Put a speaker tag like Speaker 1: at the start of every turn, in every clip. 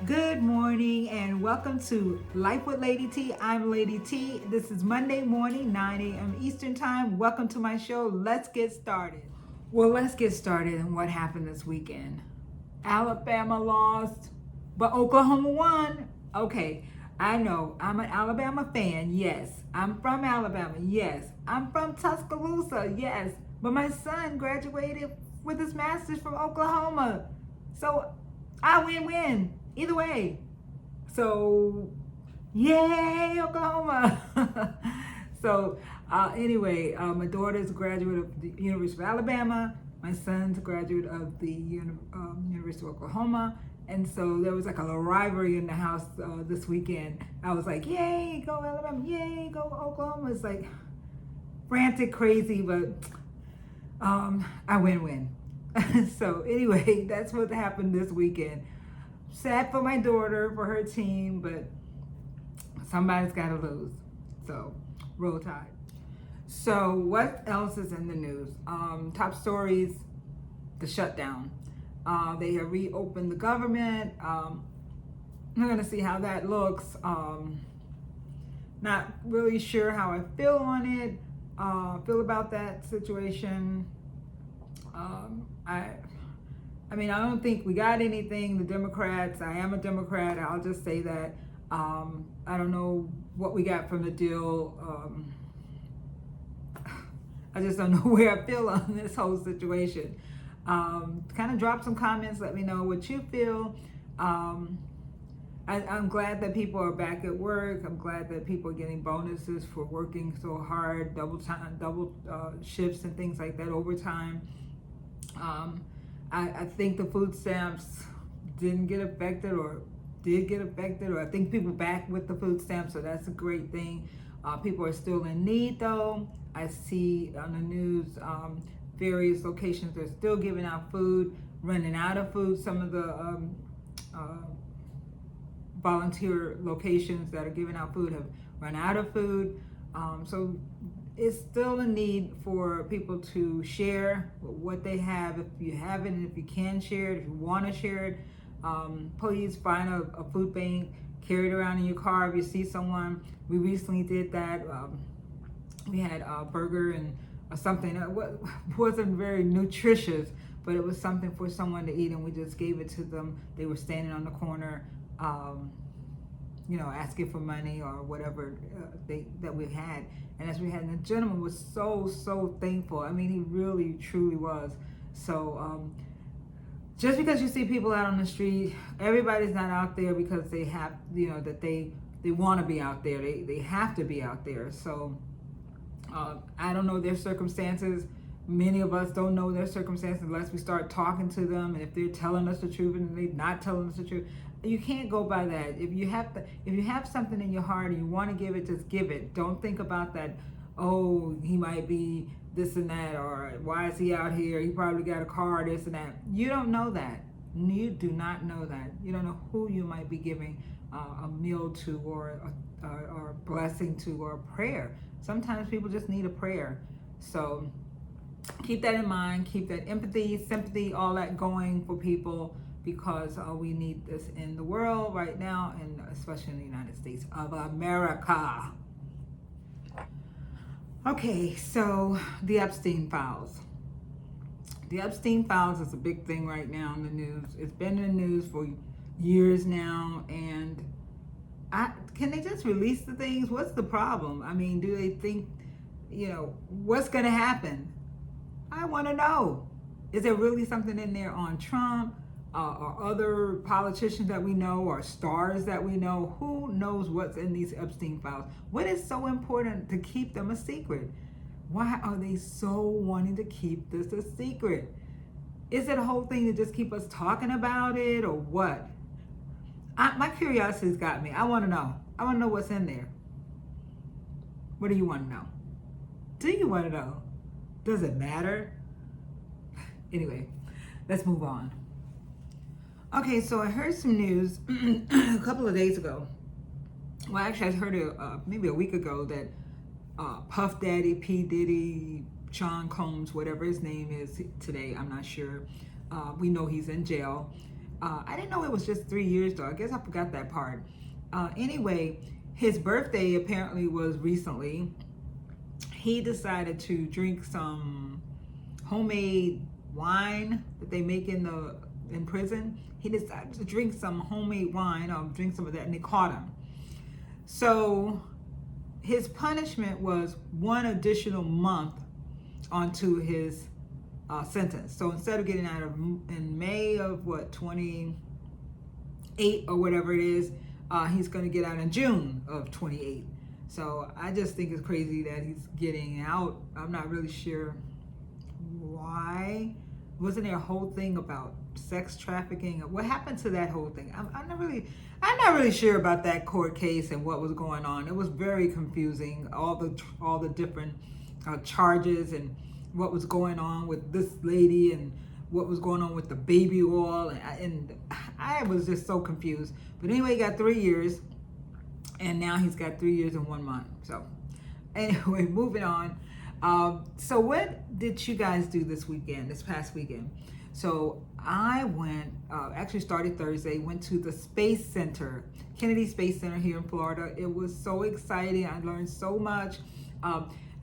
Speaker 1: Good morning and welcome to Life with Lady T. I'm Lady T. This is Monday morning, 9 a.m. Eastern Time. Welcome to my show. Let's get started. Well, let's get started on what happened this weekend. Alabama lost, but Oklahoma won. Okay, I know I'm an Alabama fan. Yes, I'm from Alabama. Yes, I'm from Tuscaloosa. Yes, but my son graduated with his master's from Oklahoma. So I win-win either way. So yay, Oklahoma. So anyway, my daughter's a graduate of the University of Alabama. My son's a graduate of the University of Oklahoma. And so there was like a little rivalry in the house this weekend. I was like, yay, go Alabama, yay, go Oklahoma. It's like frantic, crazy, but I win-win. So anyway, that's what happened this weekend. Sad for my daughter, for her team, but somebody's got to lose. So roll tide. So what else is in the news? Top stories, the shutdown. They have reopened the government. We're going to see how that looks. Not really sure how I feel on it. Feel about that situation. I mean, I don't think we got anything. The Democrats, I am a Democrat. I'll just say that. I don't know what we got from the deal. I just don't know where I feel on this whole situation. Kind of drop some comments. Let me know what you feel. I'm glad that people are back at work. I'm glad that people are getting bonuses for working so hard, double shifts and things like that, overtime. I think the food stamps didn't get affected or did get affected, or I think people back with the food stamps, so that's a great thing. People are still in need though. I see on the news various locations are still giving out food, running out of food. Some of the volunteer locations that are giving out food have run out of food. So it's still a need for people to share what they have. If you have it, and if you can share it, if you want to share it, please find a food bank, carry it around in your car if you see someone. We recently did that. We had a burger and something that wasn't very nutritious, but it was something for someone to eat, and we just gave it to them. They were standing on the corner, asking for money or whatever that we had. And as we had, and the gentleman was so thankful. I mean, he really, truly was. So just because you see people out on the street, everybody's not out there because they have, that they want to be out there. They have to be out there. So I don't know their circumstances. Many of us don't know their circumstances unless we start talking to them, and if they're telling us the truth and they're not telling us the truth. You can't go by that. If you have something in your heart and you want to give it, just give it. Don't think about that. Oh, he might be this and that, or why is he out here? He probably got a car, this and that. You don't know that. You do not know that. You don't know who you might be giving a meal to, or a blessing to, or a prayer. Sometimes people just need a prayer. So keep that in mind. Keep that empathy, sympathy, all that going for people, because we need this in the world right now, and especially in the United States of America. Okay, so the Epstein files. The Epstein files is a big thing right now in the news. It's been in the news for years now, and can they just release the things? What's the problem? I mean, do they think, what's going to happen? I want to know. Is there really something in there on Trump or other politicians that we know, or stars that we know? Who knows what's in these Epstein files? What is so important to keep them a secret? Why are they so wanting to keep this a secret? Is it a whole thing to just keep us talking about it, or what? My curiosity's got me. I want to know. I want to know what's in there. What do you want to know? Do you want to know? Does it matter? Anyway, let's move on. Okay, so I heard some news a couple of days ago. Well, actually, I heard it maybe a week ago, that Puff Daddy, P. Diddy, Sean Combs, whatever his name is today. I'm not sure. We know he's in jail. I didn't know it was just 3 years though. I guess I forgot that part. Anyway, his birthday apparently was recently. He decided to drink some homemade wine that they make in prison. He decided to drink some homemade wine, drink some of that, and they caught him. So his punishment was 1 additional month onto his sentence. So instead of getting out of in May of 28 or whatever it is, he's going to get out in June of 28. So I just think it's crazy that he's getting out. I'm not really sure why. Wasn't there a whole thing about sex trafficking? What happened to that whole thing? I'm not really sure about that court case and what was going on. It was very confusing. All the different charges and what was going on with this lady and what was going on with the baby oil, and I was just so confused. But anyway, he got 3 years, and now he's got 3 years and 1 month. So anyway, moving on. So what did you guys do this past weekend? So I went, actually started Thursday, went to the Space Center, Kennedy Space Center here in Florida. It was so exciting. I learned so much.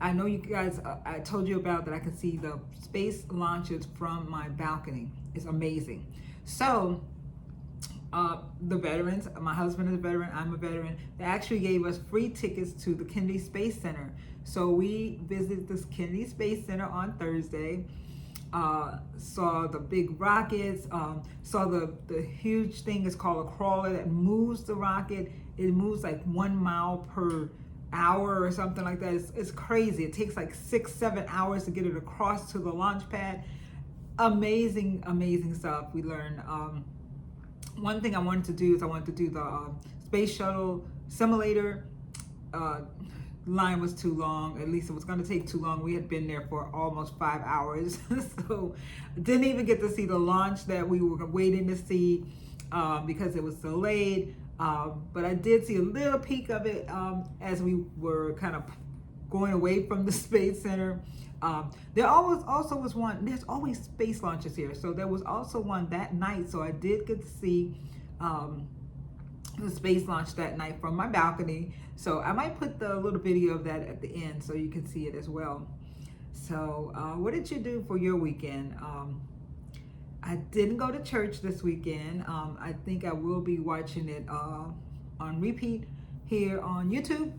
Speaker 1: I know you guys, I told you about that I can see the space launches from my balcony. It's amazing. So the veterans, my husband is a veteran, I'm a veteran, they actually gave us free tickets to the Kennedy Space Center. So we visited this Kennedy Space Center on Thursday, saw the big rockets, saw the huge thing, it's called a crawler that moves the rocket. It moves like 1 mile per hour or something like that. It's crazy. It takes like 6-7 hours to get it across to the launch pad. Amazing stuff we learned. One thing I wanted to do is I wanted to do the space shuttle simulator. Line was too long. At least it was going to take too long. We had been there for almost 5 hours. So didn't even get to see the launch that we were waiting to see because it was delayed. But I did see a little peek of it as we were kind of going away from the Space Center. There also was one, there's always space launches here. So there was also one that night. So I did get to see the space launch that night from my balcony. So I might put the little video of that at the end so you can see it as well. So what did you do for your weekend? I didn't go to church this weekend. I think I will be watching it on repeat here on YouTube.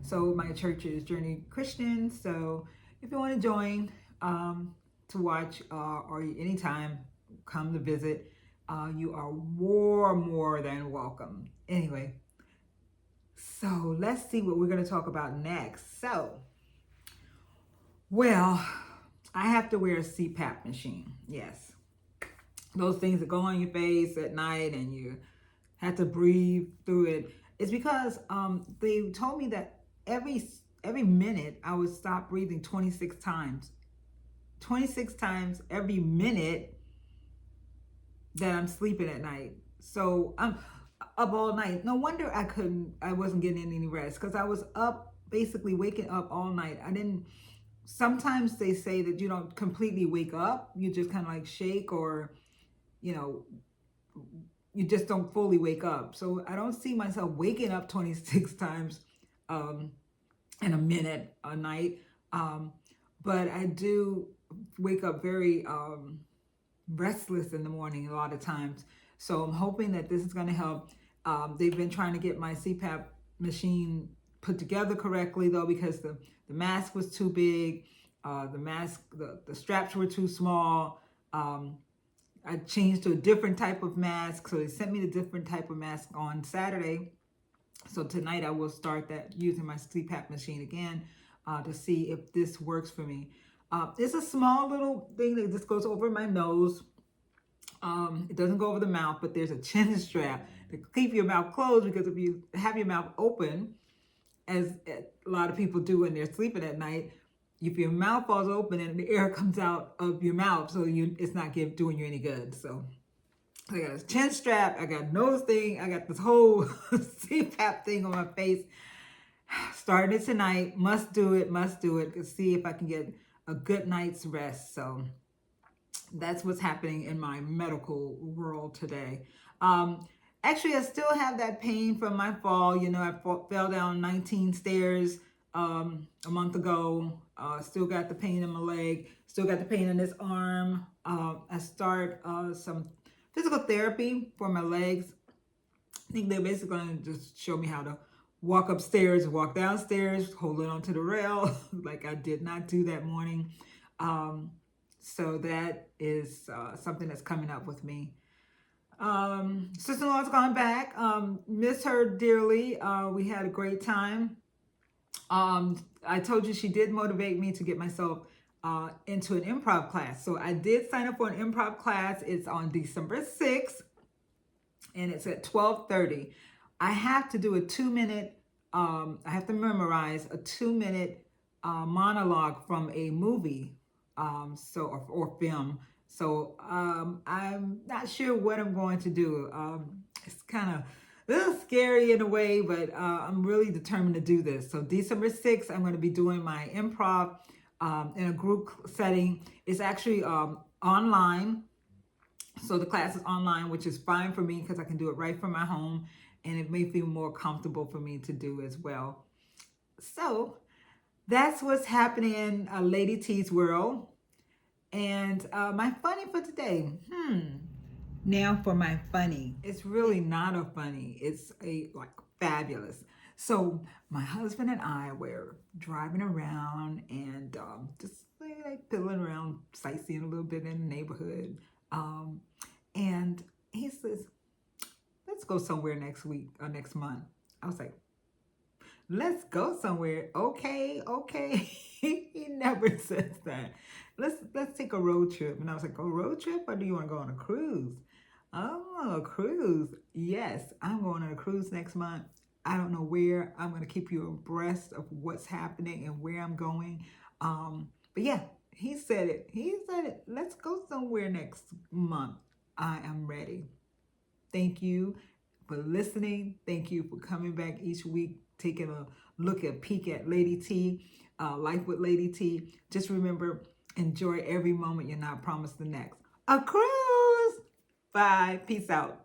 Speaker 1: So my church is Journey Christian. So if you want to join to watch or anytime come to visit, you are more than welcome. Anyway, so let's see what we're going to talk about next. So, well, I have to wear a CPAP machine. Yes. Those things that go on your face at night and you have to breathe through it. It's because they told me that every minute I would stop breathing 26 times. 26 times every minute that I'm sleeping at night. So I'm up all night. No wonder I wasn't getting any rest, because I was up, basically waking up all night. Sometimes they say that you don't completely wake up. You just kind of like shake, or, you just don't fully wake up. So I don't see myself waking up 26 times in a minute a night. But I do wake up very restless in the morning a lot of times. So I'm hoping that this is going to help. They've been trying to get my CPAP machine put together correctly, though, because the mask was too big. The straps were too small. I changed to a different type of mask. So they sent me the different type of mask on Saturday. So tonight I will start that using my CPAP machine again to see if this works for me. It's a small little thing that just goes over my nose. It doesn't go over the mouth, but there's a chin strap to keep your mouth closed, because if you have your mouth open, as a lot of people do when they're sleeping at night, if your mouth falls open and the air comes out of your mouth, so it's not doing you any good. So I got a chin strap, I got a nose thing, I got this whole CPAP thing on my face. Started tonight. Must do it. Must do it. To see if I can get a good night's rest. So that's what's happening in my medical world today. Actually, I still have that pain from my fall. You know, I fell down 19 stairs a month ago. Still got the pain in my leg. Still got the pain in this arm. I start some physical therapy for my legs. I think they're basically going to just show me how to walk upstairs, walk downstairs, holding onto the rail, like I did not do that morning. So that is something that's coming up with me. Sister-in-law's gone back. Miss her dearly. We had a great time. I told you she did motivate me to get myself into an improv class. So I did sign up for an improv class. It's on December 6th and it's at 12:30. I have to do a 2-minute, I have to memorize a 2-minute monologue from a movie or film. So I'm not sure what I'm going to do. It's kind of a little scary in a way, but I'm really determined to do this. So December 6th, I'm going to be doing my improv in a group setting. It's actually online. So the class is online, which is fine for me because I can do it right from my home, and it may feel more comfortable for me to do as well. So that's what's happening in Lady T's world. And my funny for today. Now for my funny. It's really not a funny. It's a fabulous. So my husband and I were driving around and just like fiddling around, sightseeing a little bit in the neighborhood. And he says, let's go somewhere next week or next month. I was like, let's go somewhere. Okay. He never says that. Let's take a road trip. And I was like, a road trip, or do you want to go on a cruise? Oh, a cruise. Yes, I'm going on a cruise next month. I don't know where. I'm going to keep you abreast of what's happening and where I'm going. But yeah, he said it. Let's go somewhere next month. I am ready. Thank you for listening. Thank you for coming back each week, taking a peek at Lady T, Life with Lady T. Just remember, enjoy every moment. You're not promised the next. A cruise. Bye. Peace out.